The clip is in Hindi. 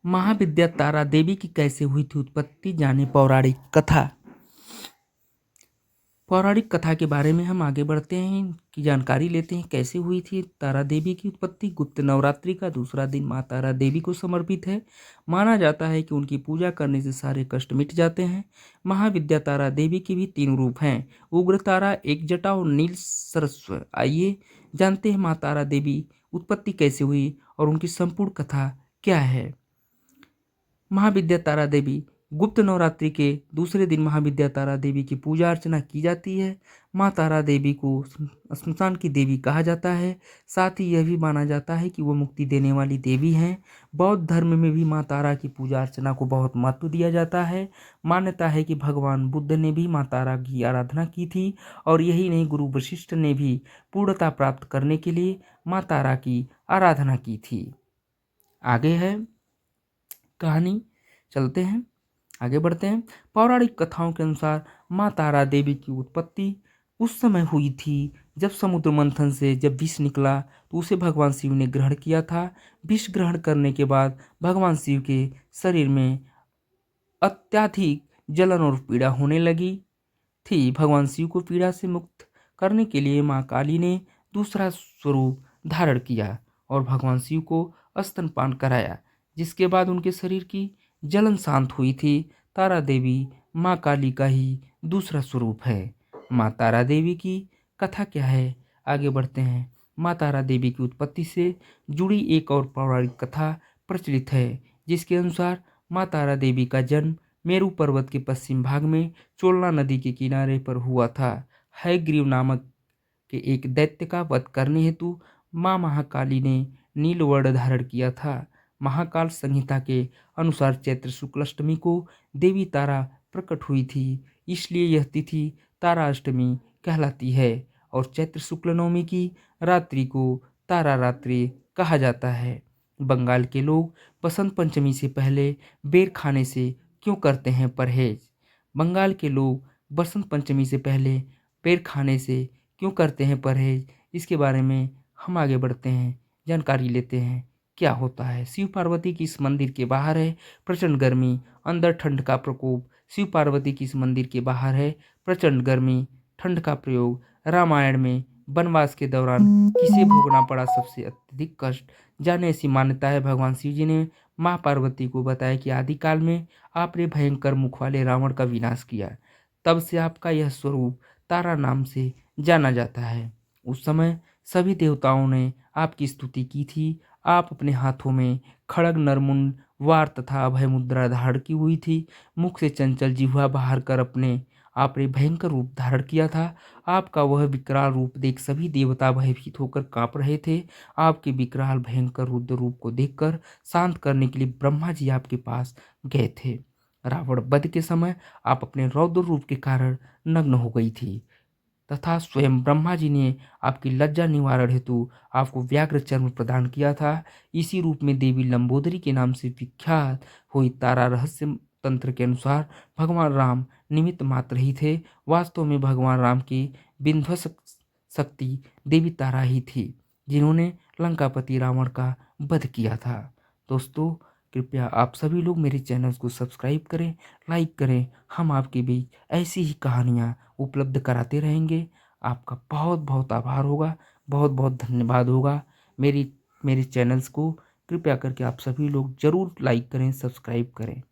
महाविद्या तारा देवी की कैसे हुई थी उत्पत्ति, जाने पौराणिक कथा। पौराणिक कथा के बारे में हम आगे बढ़ते हैं, की जानकारी लेते हैं कैसे हुई थी तारा देवी की उत्पत्ति। गुप्त नवरात्रि का दूसरा दिन माँ तारा देवी को समर्पित है। माना जाता है कि उनकी पूजा करने से सारे कष्ट मिट जाते हैं। महाविद्या तारा देवी के भी 3 रूप हैं, उग्र तारा, एक जटा और नील सरस्व। आइए जानते हैं माँ तारा देवी उत्पत्ति कैसे हुई और उनकी संपूर्ण कथा क्या है। महाविद्या तारा देवी गुप्त नवरात्रि के दूसरे दिन महाविद्या तारा देवी की पूजा अर्चना की जाती है। माँ तारा देवी को श्मशान की देवी कहा जाता है। साथ ही यह भी माना जाता है कि वो मुक्ति देने वाली देवी हैं। बौद्ध धर्म में भी माँ तारा की पूजा अर्चना को बहुत महत्व दिया जाता है। मान्यता है कि भगवान बुद्ध ने भी माँ तारा की आराधना की थी और यही नहीं, गुरु वशिष्ठ ने भी पूर्णता प्राप्त करने के लिए माँ तारा की आराधना की थी। आगे है कहानी, चलते हैं आगे बढ़ते हैं। पौराणिक कथाओं के अनुसार माँ तारा देवी की उत्पत्ति उस समय हुई थी जब समुद्र मंथन से जब विष निकला तो उसे भगवान शिव ने ग्रहण किया था। विष ग्रहण करने के बाद भगवान शिव के शरीर में अत्यधिक जलन और पीड़ा होने लगी थी। भगवान शिव को पीड़ा से मुक्त करने के लिए माँ काली ने दूसरा स्वरूप धारण किया और भगवान शिव को स्तनपान कराया, जिसके बाद उनके शरीर की जलन शांत हुई थी। तारा देवी माँ काली का ही दूसरा स्वरूप है। माँ तारा देवी की कथा क्या है, आगे बढ़ते हैं। माँ तारा देवी की उत्पत्ति से जुड़ी एक और पौराणिक कथा प्रचलित है, जिसके अनुसार माँ तारा देवी का जन्म मेरू पर्वत के पश्चिम भाग में चोलना नदी के किनारे पर हुआ था। हयग्रीव नामक के एक दैत्य का वध करने हेतु माँ महाकाली ने नील वर्ण धारण किया था। महाकाल संहिता के अनुसार चैत्र शुक्ल अष्टमी को देवी तारा प्रकट हुई थी, इसलिए यह तिथि तारा अष्टमी कहलाती है और चैत्र शुक्ल नवमी की रात्रि को तारा रात्रि कहा जाता है। बंगाल के लोग बसंत पंचमी से पहले बेर खाने से क्यों करते हैं परहेज। बंगाल के लोग बसंत पंचमी से पहले बेर खाने से क्यों करते हैं परहेज, इसके बारे में हम आगे बढ़ते हैं, जानकारी लेते हैं क्या होता है। शिव पार्वती की इस मंदिर के बाहर है प्रचंड गर्मी, अंदर ठंड का प्रकोप। शिव पार्वती की इस मंदिर के बाहर है प्रचंड गर्मी, ठंड का प्रयोग। रामायण में वनवास के दौरान किसे भोगना पड़ा सबसे अत्यधिक कष्ट, जाने ऐसी मान्यता है। भगवान शिव जी ने माँ पार्वती को बताया कि आदिकाल में आपने भयंकर मुख वाले रावण का विनाश किया, तब से आपका यह स्वरूप तारा नाम से जाना जाता है। उस समय सभी देवताओं ने आपकी स्तुति की थी। आप अपने हाथों में खड़ग, नरमुंड, वार तथा अभय मुद्रा धारण की हुई थी। मुख से चंचल जिह्वा बाहर कर आपने भयंकर रूप धारण किया था। आपका वह विकराल रूप देख सभी देवता भयभीत होकर कांप रहे थे। आपके विकराल भयंकर रुद्र रूप को देखकर शांत करने के लिए ब्रह्मा जी आपके पास गए थे। रावण वध के समय आप अपने रौद्र रूप के कारण नग्न हो गई थी तथा स्वयं ब्रह्मा जी ने आपकी लज्जा निवारण हेतु आपको व्याघ्र चर्म प्रदान किया था। इसी रूप में देवी लंबोदरी के नाम से विख्यात हुई तारा रहस्य तंत्र के अनुसार भगवान राम निमित्त मात्र ही थे। वास्तव में भगवान राम की विध्वंसक शक्ति देवी तारा ही थी, जिन्होंने लंकापति रावण का वध किया था। दोस्तों, कृपया आप सभी लोग मेरे चैनल को सब्सक्राइब करें, लाइक करें। हम आपके बीच ऐसी ही कहानियाँ उपलब्ध कराते रहेंगे। आपका बहुत बहुत आभार होगा, बहुत बहुत धन्यवाद होगा। मेरे चैनल्स को कृपया करके आप सभी लोग ज़रूर लाइक करें, सब्सक्राइब करें।